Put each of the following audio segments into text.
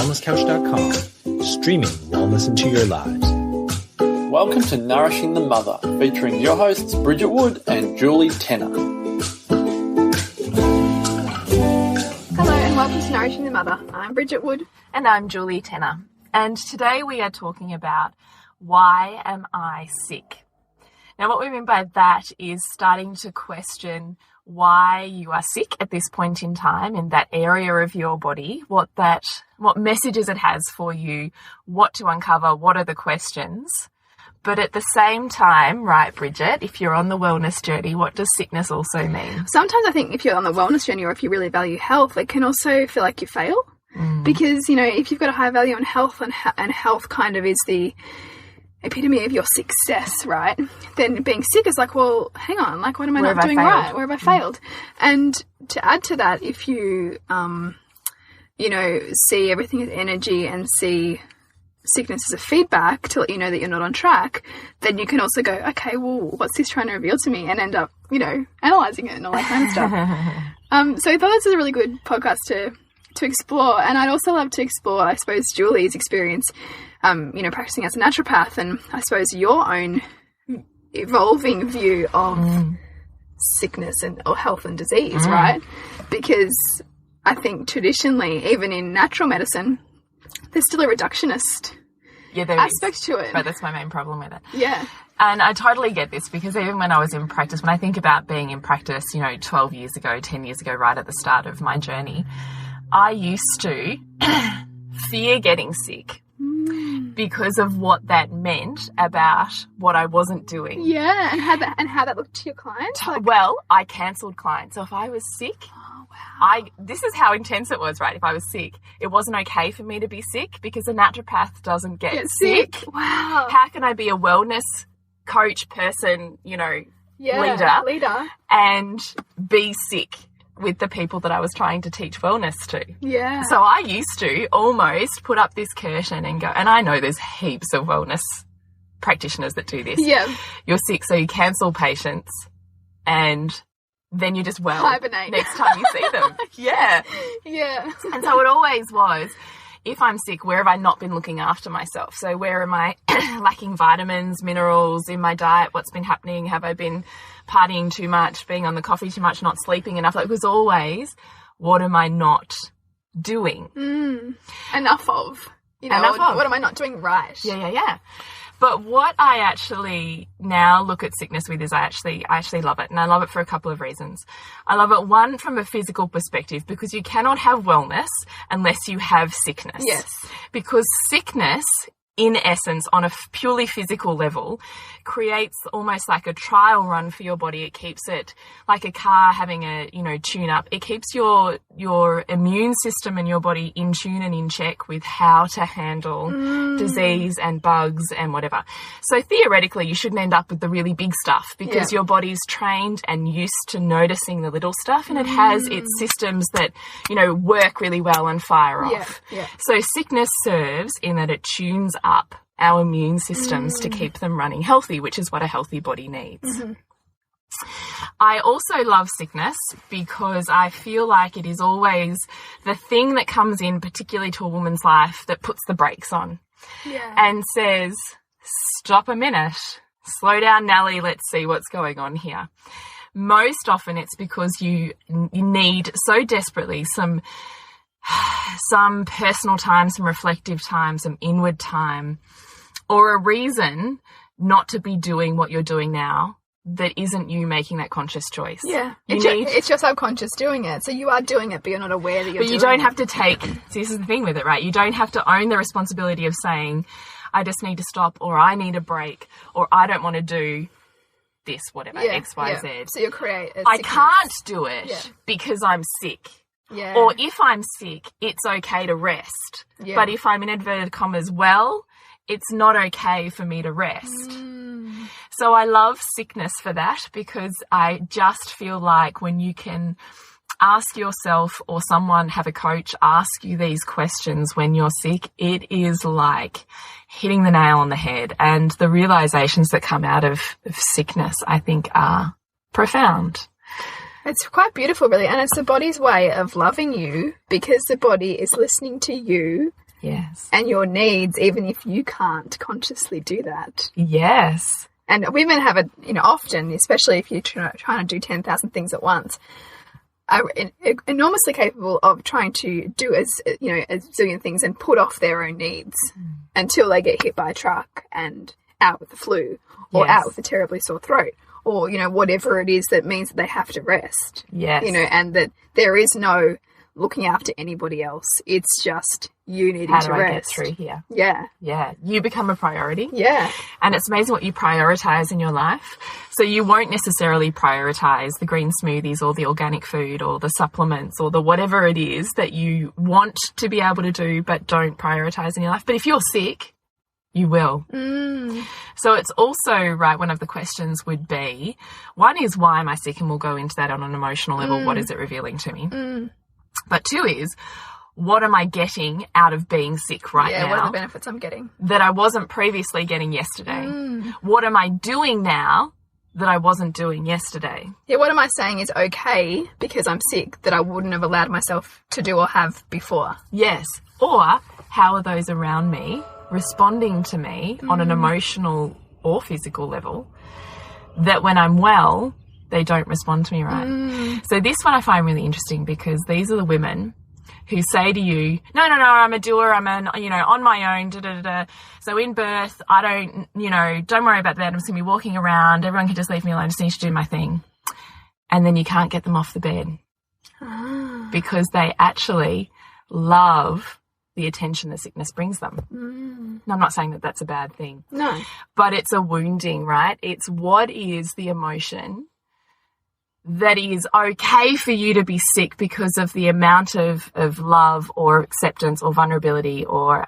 wellnesscouch.com, streaming wellness into your lives. Welcome to Nourishing the Mother, featuring your hosts Bridget Wood and Julie Tenner. Hello and welcome to Nourishing the Mother. I'm Bridget Wood. And I'm Julie Tenner. And today we are talking about why am I sick? Now what we mean by that is starting to question why you are sick at this point in time in that area of your body, what messages it has for you, what to uncover, what are the questions. But at the same time, right, Bridget, if you're on the wellness journey, what does sickness also mean? Sometimes I think if you're on the wellness journey or if you really value health, it can also feel like you fail. Because, you know, if you've got a high value on health and health kind of is the epitome of your success, right? Then being sick is like, well, hang on, like, what am I not doing right? Where have I failed? And to add to that, if you, see everything as energy and see sickness as a feedback to let you know that you're not on track, then you can also go, okay, well, what's this trying to reveal to me? And end up, analysing it and all that kind of stuff. So I thought this is a really good podcast to explore. And I'd also love to explore, I suppose, Julie's experience, practicing as a naturopath, and I suppose your own evolving view of sickness or health and disease, right? Because I think traditionally, even in natural medicine, there's still a reductionist aspect to it. But that's my main problem with it. Yeah. And I totally get this, because even when I was in practice, when I think about being in practice, 12 years ago, 10 years ago, right at the start of my journey, I used to fear getting sick because of what that meant about what I wasn't doing. Yeah, and how that looked to your clients? Well, I cancelled clients. So if I was sick, this is how intense it was, right? If I was sick, it wasn't okay for me to be sick because a naturopath doesn't get sick. Wow. How can I be a wellness coach person, leader and be sick with the people that I was trying to teach wellness to? Yeah. So I used to almost put up this curtain and go, and I know there's heaps of wellness practitioners that do this. Yeah. You're sick, so you cancel patients and then you just hibernate next time you see them. Yeah. Yeah. And so it always was, if I'm sick, where have I not been looking after myself? So where am I lacking vitamins, minerals in my diet? What's been happening? Have I been partying too much, being on the coffee too much, not sleeping enough? It was always, what am I not doing? Enough of. What am I not doing right? Yeah. But what I actually now look at sickness with is I actually love it. And I love it for a couple of reasons. I love it, one, from a physical perspective, because you cannot have wellness unless you have sickness. Yes. Because sickness, in essence, on a purely physical level, creates almost like a trial run for your body. It keeps it like a car having a, tune up. It keeps your immune system and your body in tune and in check with how to handle disease and bugs and whatever. So theoretically, you shouldn't end up with the really big stuff because your body's trained and used to noticing the little stuff, and it has its systems that, work really well and fire off. Yeah. So sickness serves in that it tunes up our immune systems to keep them running healthy, which is what a healthy body needs. I also love sickness because I feel like it is always the thing that comes in, particularly to a woman's life, that puts the brakes on and says, stop a minute, slow down, Nellie, let's see what's going on here. Most often it's because you need so desperately some personal time, some reflective time, some inward time, or a reason not to be doing what you're doing now that isn't you making that conscious choice. Yeah. It's your subconscious doing it. So you are doing it, but you're not aware that you're doing it. But you don't have to this is the thing with it, right? You don't have to own the responsibility of saying, I just need to stop, or I need a break, or I don't want to do this, whatever, X, Y, Z. So you create I can't do it because I'm sick. Yeah. Or if I'm sick, it's okay to rest. Yeah. But if I'm in inverted commas well, it's not okay for me to rest. So I love sickness for that, because I just feel like when you can ask yourself, or someone, have a coach ask you these questions when you're sick, it is like hitting the nail on the head. And the realizations that come out of sickness, I think, are profound. It's quite beautiful, really. And it's the body's way of loving you, because the body is listening to you Yes. and your needs, even if you can't consciously do that. Yes. And women have it, often, especially if you're trying to do 10,000 things at once, are enormously capable of trying to do a zillion things and put off their own needs until they get hit by a truck and out with the flu or out with a terribly sore throat or, whatever it is that means that they have to rest. Yes. And that there is no looking after anybody else. It's just you needing to rest. How do I get through here? Yeah. Yeah. You become a priority. Yeah. And it's amazing what you prioritize in your life. So you won't necessarily prioritize the green smoothies or the organic food or the supplements or the whatever it is that you want to be able to do but don't prioritize in your life. But if you're sick, you will. So it's also, right, one of the questions would be, one is, why am I sick? And we'll go into that on an emotional level. What is it revealing to me? But two is, what am I getting out of being sick right now? Yeah, what are the benefits I'm getting? That I wasn't previously getting yesterday. What am I doing now that I wasn't doing yesterday? Yeah, what am I saying is okay because I'm sick that I wouldn't have allowed myself to do or have before? Yes. Or how are those around me responding to me on an emotional or physical level that when I'm well, they don't respond to me right? So this one I find really interesting because these are the women who say to you, no, I'm a doer, I'm on my own, da-da-da-da. So in birth, I don't worry about that. I'm just going to be walking around. Everyone can just leave me alone. I just need to do my thing. And then you can't get them off the bed because they actually love the attention the sickness brings them. Now, I'm not saying that that's a bad thing. No. But it's a wounding, right? It's what is the emotion that is okay for you to be sick because of the amount of love or acceptance or vulnerability or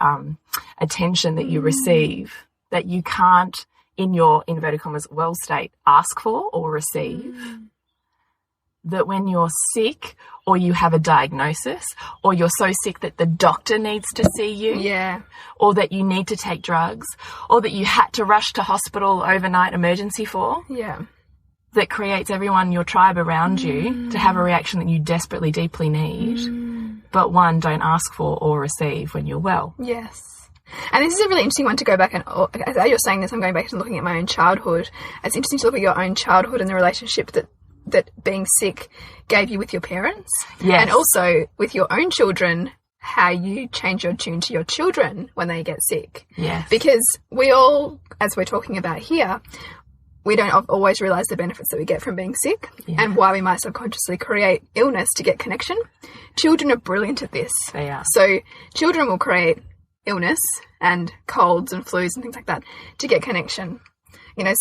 attention that you receive that you can't, in your inverted commas well state, ask for or receive. That when you're sick or you have a diagnosis or you're so sick that the doctor needs to see you, or that you need to take drugs or that you had to rush to hospital overnight emergency for, that creates everyone, your tribe around you, to have a reaction that you desperately, deeply need, but one, don't ask for or receive when you're well. Yes. And this is a really interesting one to go back and, as you're saying this, I'm going back and looking at my own childhood. It's interesting to look at your own childhood and the relationship that being sick gave you with your parents. Yes. And also with your own children, how you change your tune to your children when they get sick. Yes. Because we all, as we're talking about here, we don't always realise the benefits that we get from being sick and why we might subconsciously create illness to get connection. Children are brilliant at this. They are. So children will create illness and colds and flus and things like that to get connection.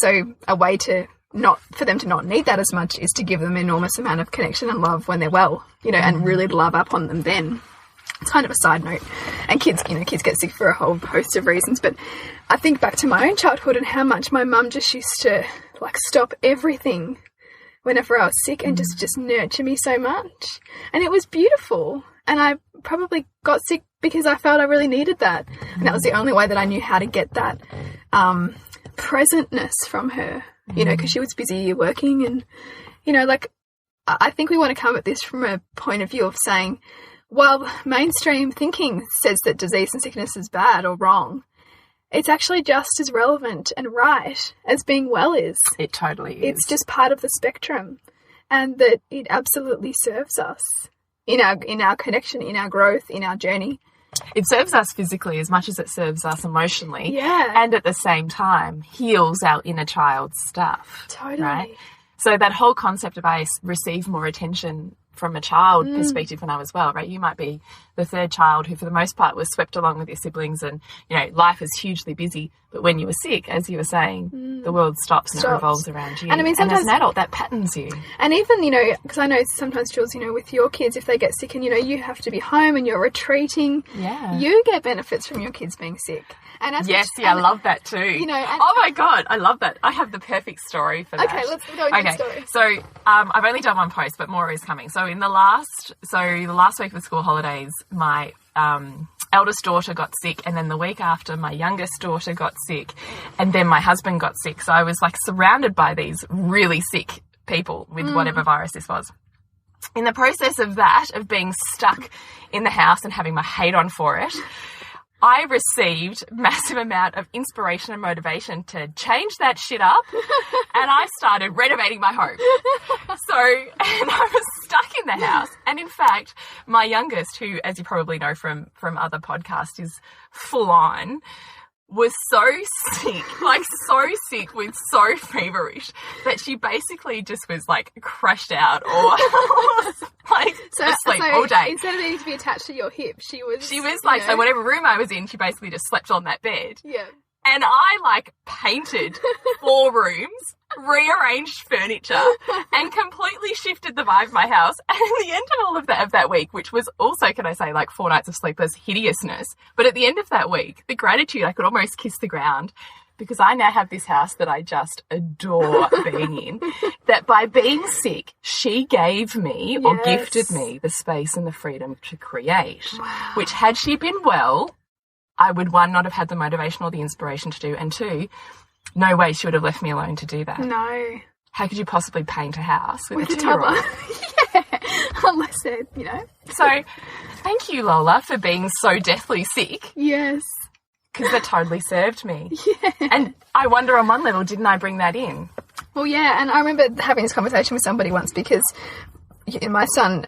So a way to for them to not need that as much is to give them an enormous amount of connection and love when they're well, and really love up on them then. It's kind of a side note. And kids get sick for a whole host of reasons. But I think back to my own childhood and how much my mum just used to stop everything whenever I was sick and just nurture me so much. And it was beautiful. And I probably got sick because I felt I really needed that. And that was the only way that I knew how to get that presentness from her, because she was busy working. And, I think we want to come at this from a point of view of saying, while mainstream thinking says that disease and sickness is bad or wrong, it's actually just as relevant and right as being well is. It totally is. It's just part of the spectrum, and that it absolutely serves us in our connection, in our growth, in our journey. It serves us physically as much as it serves us emotionally. Yeah. And at the same time heals our inner child stuff. Totally. Right? So that whole concept of I receive more attention from a child perspective when I was well, right? You might be the third child who for the most part was swept along with your siblings and, life is hugely busy. But when you were sick, as you were saying, the world stops and it revolves around you. And I mean, sometimes, as an adult, that patterns you. And even, because I know sometimes, Jules, with your kids, if they get sick and, you have to be home and you're retreating, you get benefits from your kids being sick. And I love that too. Oh my God, I love that. I have the perfect story for that. Okay, let's go into the story. So I've only done one post, but more is coming. So the last week of the school holidays, my eldest daughter got sick, and then the week after my youngest daughter got sick, and then my husband got sick. So I was surrounded by these really sick people with whatever virus this was. In the process of that, of being stuck in the house and having my hate on for it, I received massive amount of inspiration and motivation to change that shit up, and I started renovating my home. And I was stuck in the house. And in fact, my youngest, who, as you probably know from other podcasts, is full on, was so sick with so feverish that she basically just was like crushed out or like asleep all day. Instead of needing to be attached to your hip, she was like, so whatever room I was in, she basically just slept on that bed. Yeah. And I like painted 4 rooms, rearranged furniture, and completely shifted the vibe of my house. And at the end of all of that week, which was also, can I say, like 4 nights of sleepless hideousness, but at the end of that week, the gratitude, I could almost kiss the ground, because I now have this house that I just adore being in, that by being sick, she gave me or gifted me the space and the freedom to create, which had she been well, I would, 1, not have had the motivation or the inspiration to do, and 2, no way she would have left me alone to do that. No. How could you possibly paint a house with a toddler? Yeah. Unless it, So, thank you, Lola, for being so deathly sick. Yes. Because that totally served me. Yeah. And I wonder on one level, didn't I bring that in? Well, yeah, and I remember having this conversation with somebody once because my son,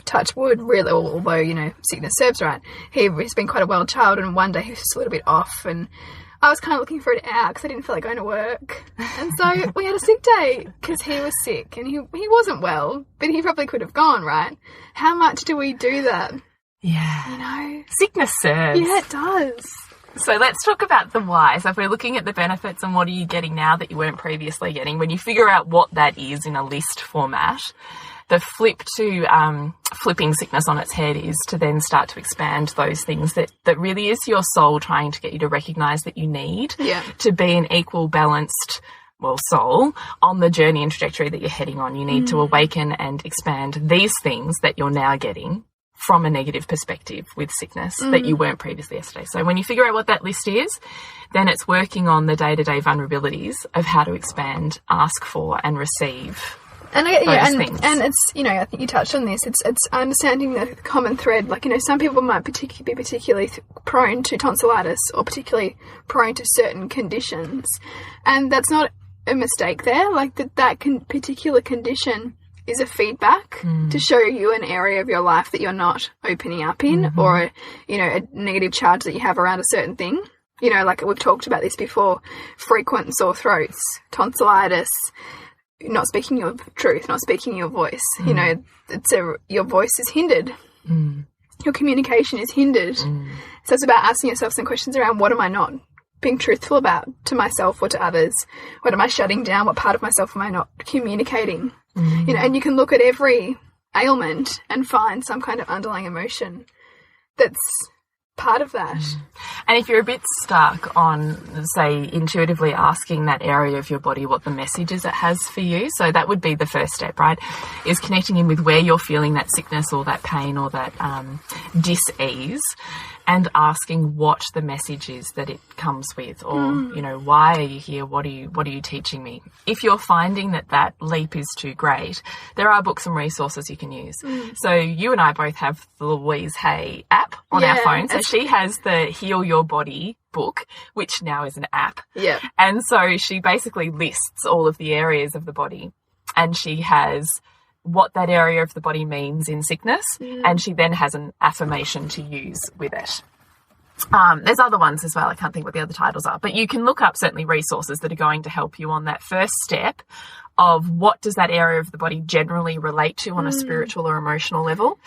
touch wood, really, although, sickness serves right, he's been quite a well child, and one day he was just a little bit off, and I was kind of looking for it out because I didn't feel like going to work. And so we had a sick day because he was sick and he wasn't well, but he probably could have gone, right? How much do we do that? Yeah. Sickness serves. Yeah, it does. So let's talk about the why. So if we're looking at the benefits and what are you getting now that you weren't previously getting, when you figure out what that is in a list format, the flip to flipping sickness on its head is to then start to expand those things that really is your soul trying to get you to recognise that you need to be an equal, balanced, soul on the journey and trajectory that you're heading on. You need to awaken and expand these things that you're now getting from a negative perspective with sickness that you weren't previously yesterday. So when you figure out what that list is, then it's working on the day-to-day vulnerabilities of how to expand, ask for and receive and things. And it's, I think you touched on this, it's understanding the common thread. Like, some people might be particularly prone to tonsillitis or particularly prone to certain conditions. And that's not a mistake there. Like, that particular condition is a feedback to show you an area of your life that you're not opening up in or, a negative charge that you have around a certain thing. Like we've talked about this before, frequent sore throats, tonsillitis, not speaking your truth, not speaking your voice. Your voice is hindered. Your communication is hindered. So it's about asking yourself some questions around, what am I not being truthful about to myself or to others? What am I shutting down? What part of myself am I not communicating? And you can look at every ailment and find some kind of underlying emotion that's part of that. And if you're a bit stuck on, say, intuitively asking that area of your body what the message is it has for you, so that would be the first step, right, is connecting in with where you're feeling that sickness or that pain or that dis-ease, and asking what the message is that it comes with, or why are you here, what are you teaching me? If you're finding that leap is too great, there are books and resources you can use. So you and I both have the Louise Hay app on our phone. So she has the Heal Your Body book, which now is an app. Yeah. And so she basically lists all of the areas of the body, and she has what that area of the body means in sickness, and she then has an affirmation to use with it. There's other ones as well. I can't think what the other titles are, but you can look up certainly resources that are going to help you on that first step of what does that area of the body generally relate to on a spiritual or emotional level.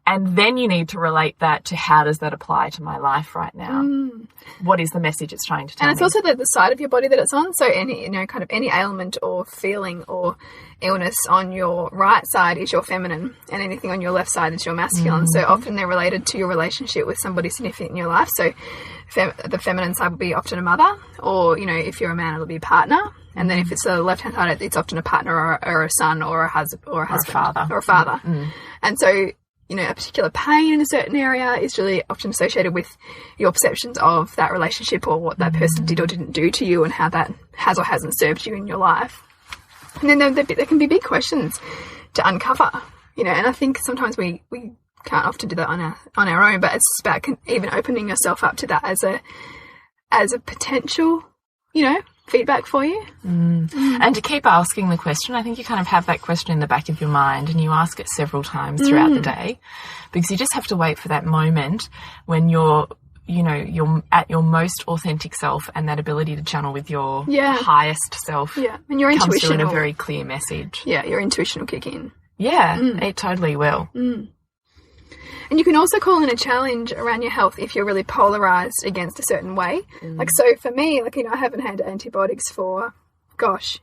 And then you need to relate that to how does that apply to my life right now? What is the message it's trying to tell me? And it's also the side of your body that it's on. So any, kind of any ailment or feeling or illness on your right side is your feminine, and anything on your left side is your masculine. So often they're related to your relationship with somebody significant in your life. So the feminine side will be often a mother, or, if you're a man, it'll be a partner. And then if it's the left-hand side, it's often a partner or a son or a husband or a father. And so, a particular pain in a certain area is really often associated with your perceptions of that relationship or what that person did or didn't do to you and how that has or hasn't served you in your life. And then there can be big questions to uncover, and I think sometimes we can't often do that on our own, but it's about even opening yourself up to that as a potential, you know, feedback for you. And to keep asking the question, I think you kind of have that question in the back of your mind and you ask it several times throughout the day, because you just have to wait for that moment when you're at your most authentic self, and that ability to channel with your highest self and your comes intuition through in a very clear message. Yeah, your intuition will kick in. Yeah, it totally will. And you can also call in a challenge around your health if you're really polarized against a certain way. Like, so for me, like, you know, I haven't had antibiotics for,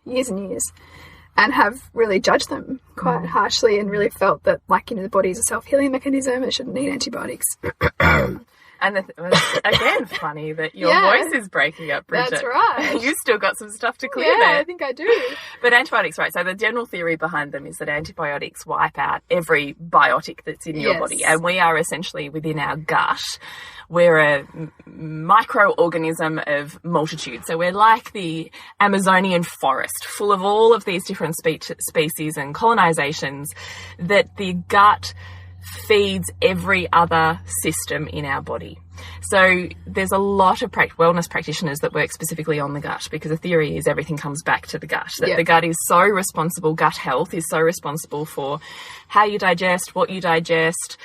years and years, and have really judged them quite harshly and really felt that, like, you know, the body is a self-healing mechanism. It shouldn't need antibiotics. And it's, again, funny that your voice is breaking up, Bridget. That's right. You've still got some stuff to clear Yeah, there. I think I do. But antibiotics, right, so the general theory behind them is that antibiotics wipe out every biotic that's in your body. And we are essentially within our gut. We're a microorganism of multitude. So we're like the Amazonian forest, full of all of these different species and colonizations, that the gut feeds every other system in our body. So there's a lot of wellness practitioners that work specifically on the gut, because the theory is everything comes back to the gut, that the gut is so responsible, gut health is so responsible for how you digest, what you digest,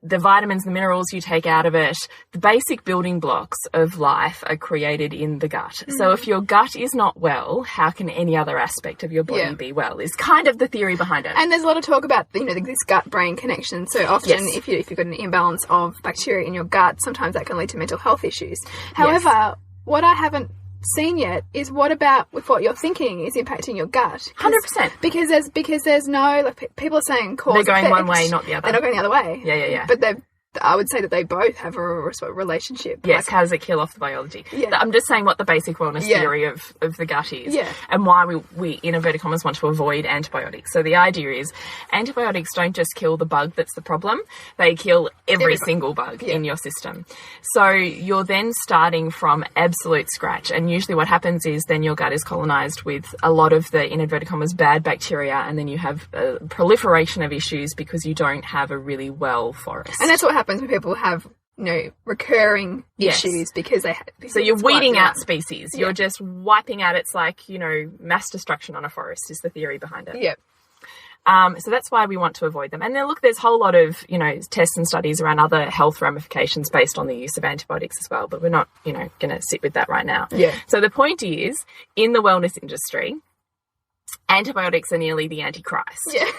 the vitamins, the minerals you take out of it. The basic building blocks of life are created in the gut. So if your gut is not well, how can any other aspect of your body be well, is kind of the theory behind it. And there's a lot of talk about, you know, this gut-brain connection. So often if you've got an imbalance of bacteria in your gut, sometimes that can lead to mental health issues. However, what I haven't seen yet is what about with what you're thinking is impacting your gut. 100%. Because there's no, like, people are saying cause they're going effect. one way, not the other. They're not going the other way. Yeah. But I would say that they both have a relationship. Yes, how does it kill off the biology? Yeah. I'm just saying what the basic wellness theory of the gut is. Yeah. And why we, in inverted commas, want to avoid antibiotics. So the idea is antibiotics don't just kill the bug that's the problem, they kill every single bug in your system. So you're then starting from absolute scratch. And usually what happens is then your gut is colonized with a lot of the, in inverted commas, bad bacteria, and then you have a proliferation of issues because you don't have a really well forest. And that's what happens when people have, you know, recurring issues because they have. So you're weeding out species. You're just wiping out. It's like, you know, mass destruction on a forest is the theory behind it. Yep. So that's why we want to avoid them. And then look, there's a whole lot of, you know, tests and studies around other health ramifications based on the use of antibiotics as well. But we're not, you know, going to sit with that right now. Yeah. So the point is, in the wellness industry, antibiotics are nearly the Antichrist. Yeah.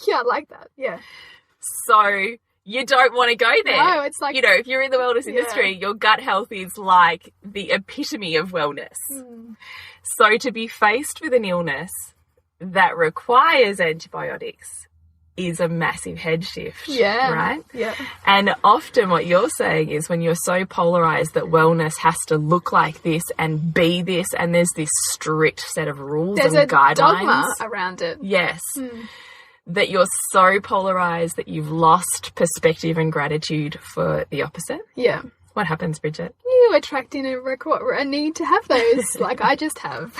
Yeah, I like that. Yeah. So you don't want to go there. No, it's like, you know, if you're in the wellness industry, your gut health is like the epitome of wellness. So to be faced with an illness that requires antibiotics is a massive head shift. Yeah. Right? Yeah. And often what you're saying is when you're so polarized that wellness has to look like this and be this, and there's this strict set of rules and guidelines. There's a dogma around it. Yes. That you're so polarized that you've lost perspective and gratitude for the opposite. Yeah. What happens, Bridget? You attract in a need to have those, like I just have.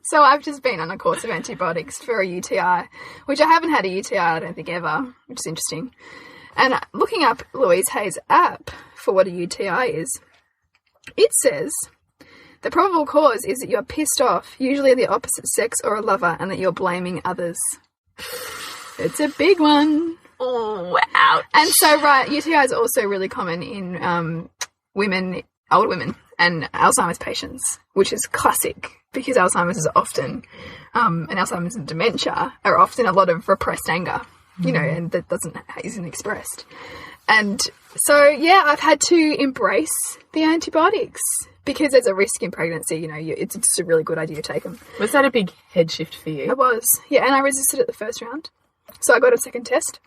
So I've just been on a course of antibiotics for a UTI, which I haven't had a UTI, I don't think, ever, which is interesting. And looking up Louise Hay's app for what a UTI is, it says the probable cause is that you're pissed off, usually the opposite sex or a lover, and that you're blaming others. It's a big one. Oh, ouch. And so, right, UTI is also really common in women, older women, and Alzheimer's patients, which is classic because Alzheimer's is often, and Alzheimer's and dementia are often a lot of repressed anger, you know, and that isn't expressed. And so, yeah, I've had to embrace the antibiotics because there's a risk in pregnancy, you know, it's just a really good idea to take them. Was that a big head shift for you? It was, yeah, and I resisted it the first round. So I got a second test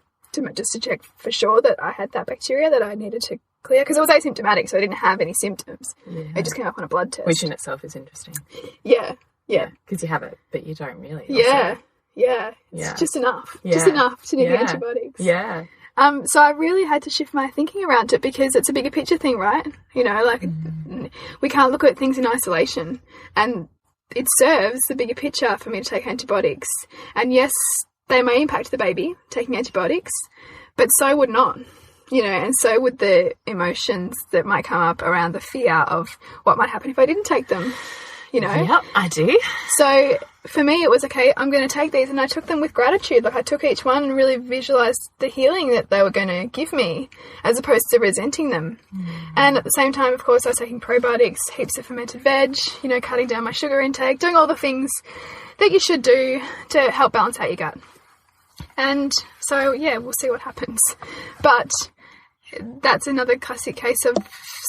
just to check for sure that I had that bacteria that I needed to clear, because it was asymptomatic, so I didn't have any symptoms. Yeah. It just came up on a blood test. Which in itself is interesting. Yeah. Because you have it, but you don't really. Yeah. It's just enough. Yeah. Just enough to need the antibiotics. Yeah. So I really had to shift my thinking around it because it's a bigger picture thing, right? You know, like we can't look at things in isolation, and it serves the bigger picture for me to take antibiotics. And yes, they may impact the baby, taking antibiotics, but so would not, and so would the emotions that might come up around the fear of what might happen if I didn't take them, Yep, I do. So for me, it was, okay, I'm going to take these, and I took them with gratitude. Like, I took each one and really visualized the healing that they were going to give me, as opposed to resenting them. And at the same time, of course, I was taking probiotics, heaps of fermented veg, cutting down my sugar intake, doing all the things that you should do to help balance out your gut. And so, yeah, we'll see what happens. But that's another classic case of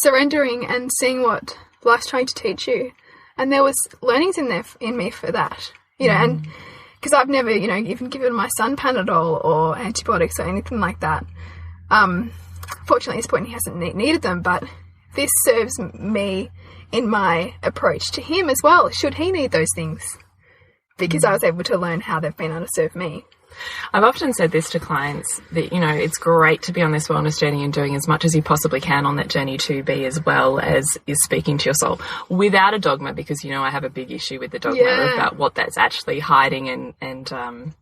surrendering and seeing what life's trying to teach you. And there was learnings in me for that, and because I've never, even given my son Panadol or antibiotics or anything like that. Fortunately, at this point, he hasn't needed them, but this serves me in my approach to him as well, should he need those things, because I was able to learn how they've been able to serve me. I've often said this to clients that, it's great to be on this wellness journey and doing as much as you possibly can on that journey to be as well as is speaking to your soul without a dogma, because, I have a big issue with the dogma about what that's actually hiding and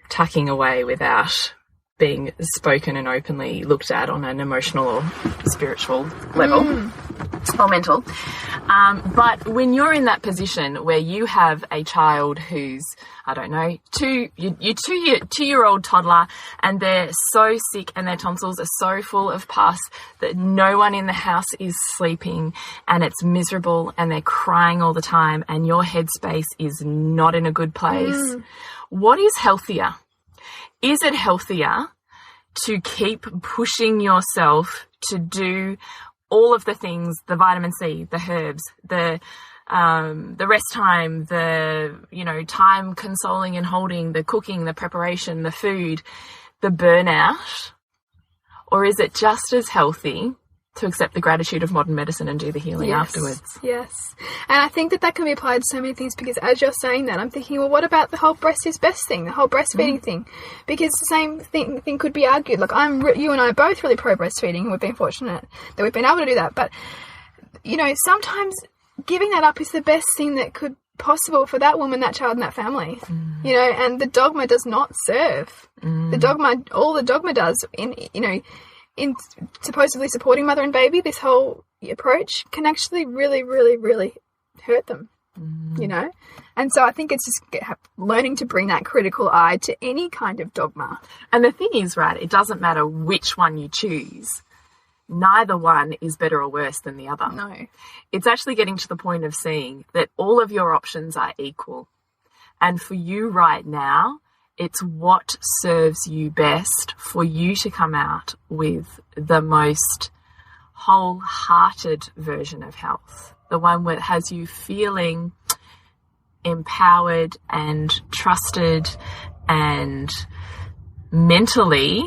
tucking away without being spoken and openly looked at on an emotional or spiritual level or mental. But when you're in that position where you have a child who's, I don't know, your two-year-old toddler, and they're so sick and their tonsils are so full of pus that no one in the house is sleeping, and it's miserable and they're crying all the time, and your headspace is not in a good place. What is healthier? Is it healthier to keep pushing yourself to do all of the things, the vitamin C, the herbs, the rest time, the, time consoling and holding, the cooking, the preparation, the food, the burnout? Or is it just as healthy to accept the gratitude of modern medicine and do the healing afterwards? Yes. And I think that can be applied to so many things, because as you're saying that, I'm thinking, well, what about the whole breast is best thing, the whole breastfeeding thing? Because the same thing could be argued. Like, you and I are both really pro breastfeeding, and we've been fortunate that we've been able to do that. But, sometimes giving that up is the best thing that could possible for that woman, that child, and that family. And the dogma does not serve. All the dogma does in supposedly supporting mother and baby, this whole approach can actually really, really, really hurt them, And so I think it's just learning to bring that critical eye to any kind of dogma. And the thing is, right, it doesn't matter which one you choose. Neither one is better or worse than the other. No. It's actually getting to the point of seeing that all of your options are equal. And for you right now, it's what serves you best for you to come out with the most wholehearted version of health. The one that has you feeling empowered and trusted and mentally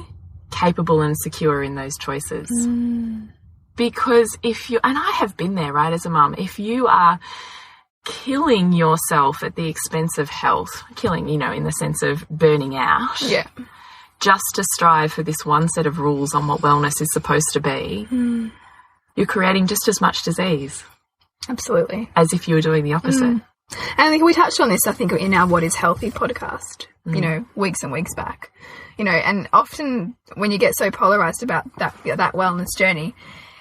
capable and secure in those choices. Because and I have been there, right, as a mum, if you are killing yourself at the expense of health, killing, in the sense of burning out, just to strive for this one set of rules on what wellness is supposed to be, you're creating just as much disease. Absolutely. As if you were doing the opposite. And I think we touched on this, in our What is Healthy podcast, weeks and weeks back, and often when you get so polarized about that wellness journey,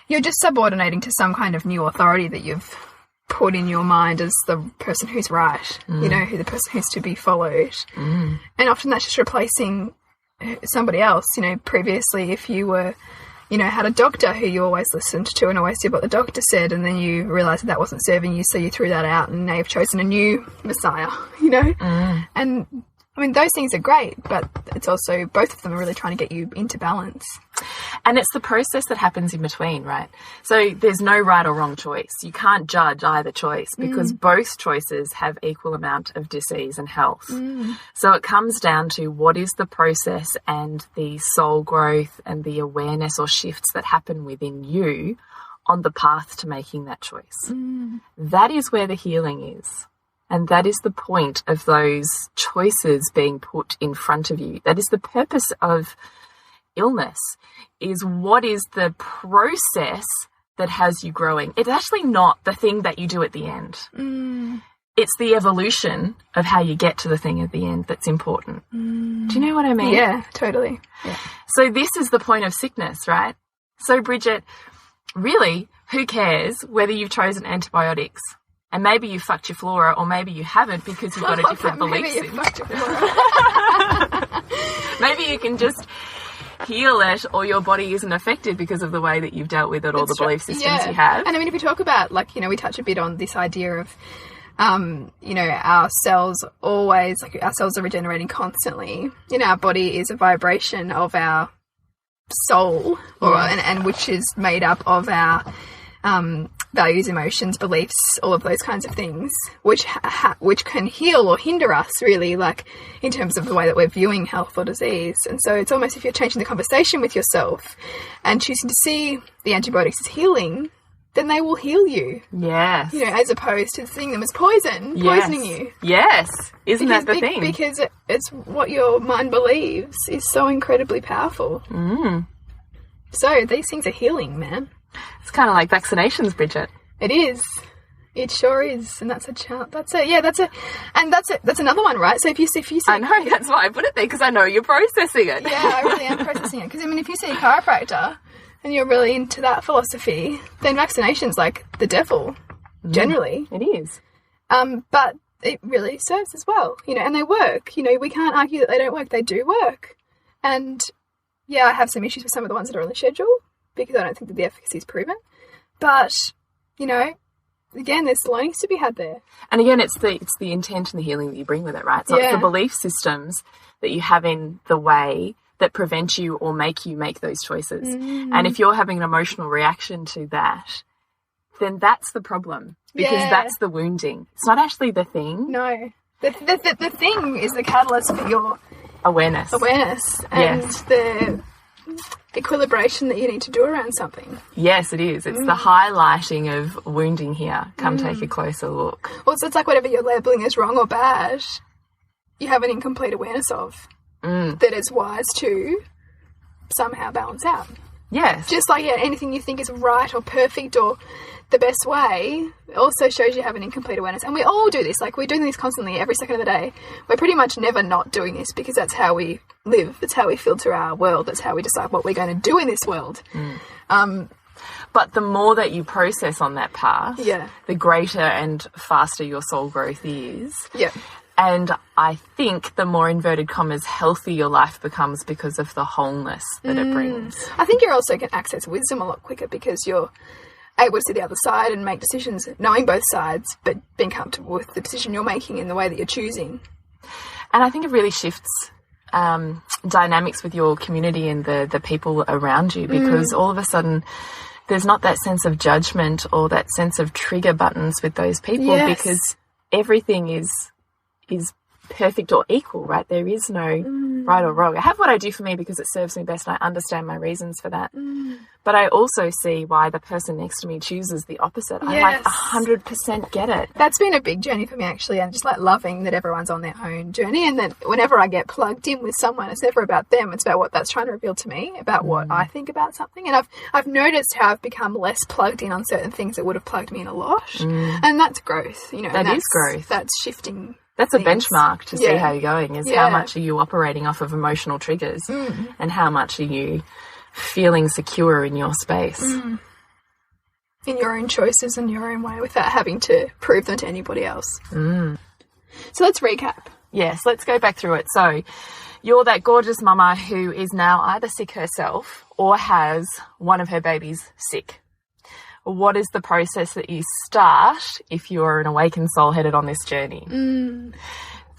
you're just subordinating to some kind of new authority that you've put in your mind as the person who's right, who the person who's to be followed. And often that's just replacing somebody else. Previously, if you were, had a doctor who you always listened to and always did what the doctor said, and then you realised that wasn't serving you, so you threw that out, and now you've chosen a new messiah, And I mean, those things are great, but it's also, both of them are really trying to get you into balance. And it's the process that happens in between, right? So there's no right or wrong choice. You can't judge either choice, because both choices have equal amount of disease and health. So it comes down to what is the process and the soul growth and the awareness or shifts that happen within you on the path to making that choice. That is where the healing is. And that is the point of those choices being put in front of you. That is the purpose of illness, is what is the process that has you growing. It's actually not the thing that you do at the end. it's the evolution of how you get to the thing at the end that's important. Do you know what I mean? Yeah, totally. Yeah. So this is the point of sickness, right? So, Bridget, really, who cares whether you've chosen antibiotics and maybe you fucked your flora or maybe you haven't because you've got a different belief system. Maybe you can just heal it or your body isn't affected because of the way that you've dealt with it or the belief systems you have. And I mean, if we talk about, like, you know, we touch a bit on this idea of, you know, our cells always, like, our cells are regenerating constantly. You know, our body is a vibration of our soul, and which is made up of our values, emotions, beliefs, all of those kinds of things, which can heal or hinder us, really, like, in terms of the way that we're viewing health or disease. And so it's almost, if you're changing the conversation with yourself and choosing to see the antibiotics as healing, then they will heal you. Yes. You know, as opposed to seeing them as poisoning you. Yes. Isn't that the thing? Because it's what your mind believes is so incredibly powerful. So these things are healing, man. It's kind of like vaccinations, Bridget. It is. It sure is, and that's another one, right? So if you see, I know, that's why I put it there, because I know you're processing it. Yeah, I really am processing it. Because I mean, if you see a chiropractor and you're really into that philosophy, then vaccination's like the devil, generally. It is. But it really serves as well, you know, and they work. You know, we can't argue that they don't work. They do work, and yeah, I have some issues with some of the ones that are on the schedule, because I don't think that the efficacy is proven. But, you know, again, there's learnings to be had there. And again, it's the intent and the healing that you bring with it, right? So it's the belief systems that you have in the way that prevent you or make you make those choices. And if you're having an emotional reaction to that, then that's the problem, because that's the wounding. It's not actually the thing. No. The thing is the catalyst for your awareness and the equilibration that you need to do around something. Yes, it is. It's the highlighting of wounding here. Come take a closer look. Well, so it's like whatever you're labelling as wrong or bad, you have an incomplete awareness of that it's wise to somehow balance out. Yes. Just like anything you think is right or perfect or the best way also shows you have an incomplete awareness. And we all do this. Like, we're doing this constantly every second of the day. We're pretty much never not doing this, because that's how we live. That's how we filter our world. That's how we decide what we're going to do in this world. But the more that you process on that path, the greater and faster your soul growth is. Yeah. And I think the more, inverted commas, healthy your life becomes because of the wholeness that it brings. I think you're also going to access wisdom a lot quicker, because you're able to see the other side and make decisions knowing both sides, but being comfortable with the decision you're making in the way that you're choosing. And I think it really shifts dynamics with your community and the people around you, because all of a sudden there's not that sense of judgment or that sense of trigger buttons with those people, because everything is perfect or equal, right? There is no right or wrong. I have what I do for me because it serves me best, and I understand my reasons for that. But I also see why the person next to me chooses the opposite. I like 100% get it. That's been a big journey for me, actually, and just like loving that everyone's on their own journey, and that whenever I get plugged in with someone, it's never about them. It's about what that's trying to reveal to me about what I think about something. And I've noticed how I've become less plugged in on certain things that would have plugged me in a lot. And that's growth, you know. That is growth. That's shifting. That's a benchmark to see how you're going, is how much are you operating off of emotional triggers and how much are you feeling secure in your space. In your own choices and your own way, without having to prove them to anybody else. So let's recap. Yes, let's go back through it. So you're that gorgeous mama who is now either sick herself or has one of her babies sick. What is the process that you start if you're an awakened soul headed on this journey?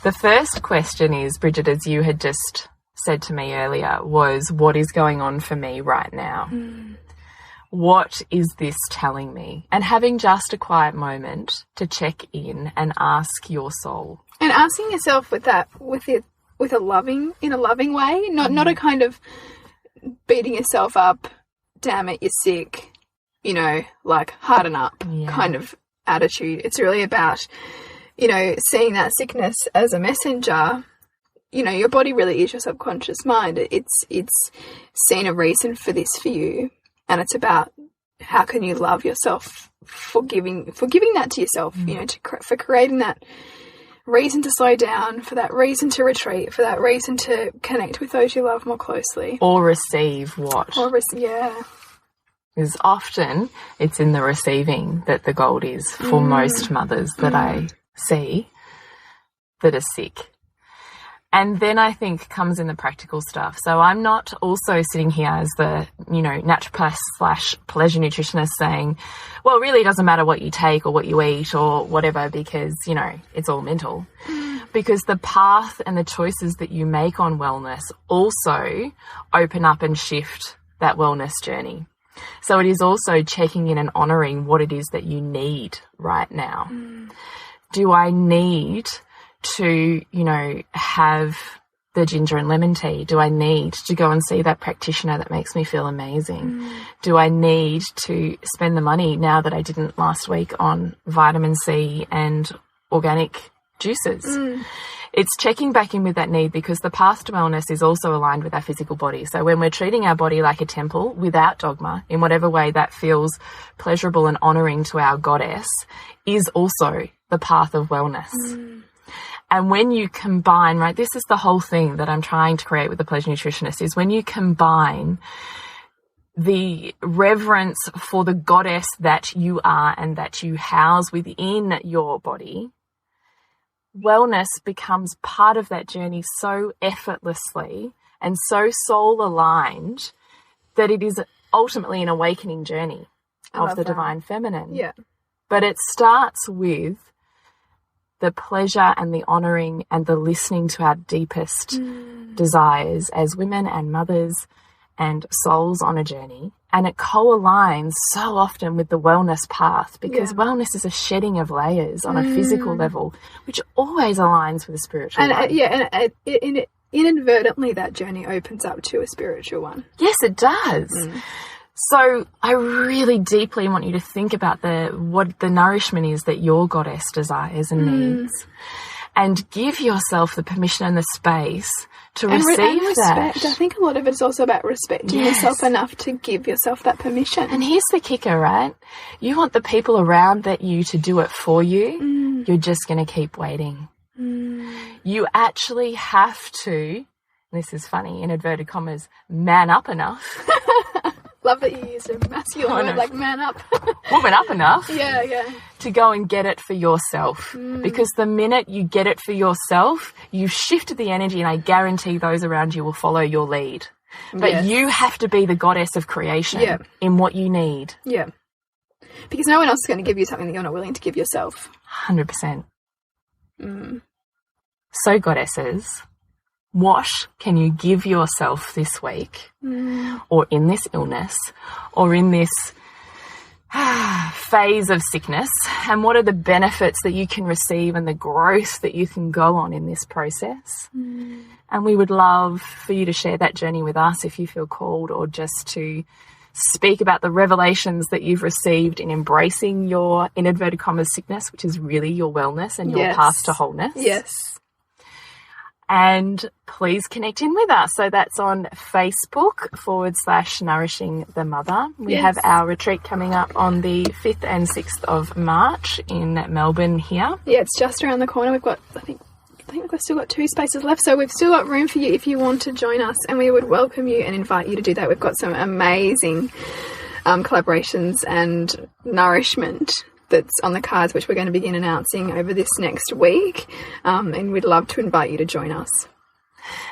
The first question is, Bridget, as you had just said to me earlier, was what is going on for me right now? What is this telling me? And having just a quiet moment to check in and ask your soul. And asking yourself with a loving way, not a kind of beating yourself up, damn it, you're sick, you know, like harden up kind of attitude. It's really about, you know, seeing that sickness as a messenger. You know, your body really is your subconscious mind. It's seen a reason for this for you, and it's about how can you love yourself for giving that to yourself, you know, for creating that reason to slow down, for that reason to retreat, for that reason to connect with those you love more closely. Or receive what? Yeah. Because often it's in the receiving that the gold is for most mothers that I see that are sick. And then I think comes in the practical stuff. So I'm not also sitting here as the, you know, naturopath / pleasure nutritionist saying, well, it really doesn't matter what you take or what you eat or whatever, because, you know, it's all mental. Because the path and the choices that you make on wellness also open up and shift that wellness journey. So it is also checking in and honouring what it is that you need right now. Do I need to, you know, have the ginger and lemon tea? Do I need to go and see that practitioner that makes me feel amazing? Do I need to spend the money now that I didn't last week on vitamin C and organic juices? It's checking back in with that need, because the path to wellness is also aligned with our physical body. So when we're treating our body like a temple without dogma, in whatever way that feels pleasurable and honouring to our goddess, is also the path of wellness. And when you combine, right, this is the whole thing that I'm trying to create with the pleasure nutritionist, is when you combine the reverence for the goddess that you are and that you house within your body, wellness becomes part of that journey so effortlessly and so soul aligned that it is ultimately an awakening journey of the divine feminine. Yeah. But it starts with the pleasure and the honouring and the listening to our deepest desires as women and mothers and souls on a journey. And it co-aligns so often with the wellness path, because wellness is a shedding of layers on a physical level, which always aligns with a spiritual one. And inadvertently that journey opens up to a spiritual one. Yes, it does. So I really deeply want you to think about what the nourishment is that your goddess desires and needs, and give yourself the permission and the space to receive that. I think a lot of it is also about respecting yourself enough to give yourself that permission. And here's the kicker, right? You want the people around you to do it for you. You're just going to keep waiting. You actually have to, this is funny, in inverted commas, man up enough. Love that you used a masculine word like man up. Woman up enough. Yeah. To go and get it for yourself. Because the minute you get it for yourself, you've shifted the energy, and I guarantee those around you will follow your lead. But you have to be the goddess of creation in what you need. Yeah. Because no one else is going to give you something that you're not willing to give yourself. 100%. So goddesses, what can you give yourself this week, or in this illness, or in this phase of sickness, and what are the benefits that you can receive and the growth that you can go on in this process? And we would love for you to share that journey with us if you feel called, or just to speak about the revelations that you've received in embracing your, in inverted commas, sickness, which is really your wellness and your path to wholeness. Yes. And please connect in with us. So that's on Facebook / Nourishing the Mother. We have our retreat coming up on the 5th and 6th of March in Melbourne here. Yeah, it's just around the corner. We've got, I think we've still got 2 spaces left. So we've still got room for you if you want to join us, and we would welcome you and invite you to do that. We've got some amazing collaborations and nourishment that's on the cards, which we're going to begin announcing over this next week, and we'd love to invite you to join us.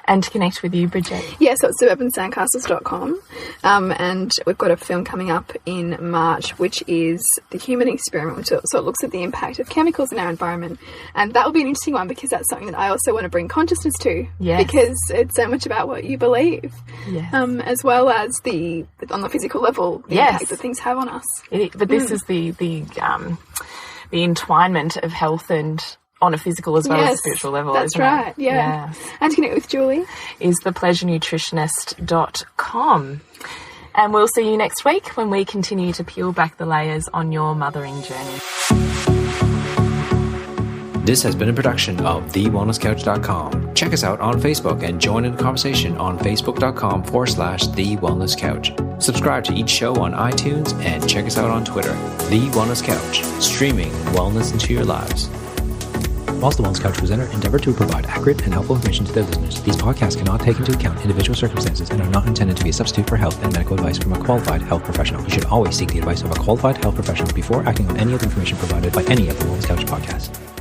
And to connect with you, Bridget. Yeah, so it's suburbansandcastles.com, and we've got a film coming up in March, which is The Human Experiment, which so it looks at the impact of chemicals in our environment, and that will be an interesting one, because that's something that I also want to bring consciousness to, because it's so much about what you believe, as well as on the physical level, the impact that things have on us. But this is the entwinement of health and on a physical as well as a spiritual level. That's right. Yeah. And to connect with Julie is thepleasurenutritionist.com. And we'll see you next week when we continue to peel back the layers on your mothering journey. This has been a production of TheWellnessCouch.com. Check us out on Facebook and join in the conversation on Facebook.com /TheWellnessCouch. Subscribe to each show on iTunes and check us out on Twitter. The Wellness Couch, streaming wellness into your lives. Whilst the Wellness Couch presenter endeavor to provide accurate and helpful information to their listeners, these podcasts cannot take into account individual circumstances and are not intended to be a substitute for health and medical advice from a qualified health professional. You should always seek the advice of a qualified health professional before acting on any of the information provided by any of the Wellness Couch podcasts.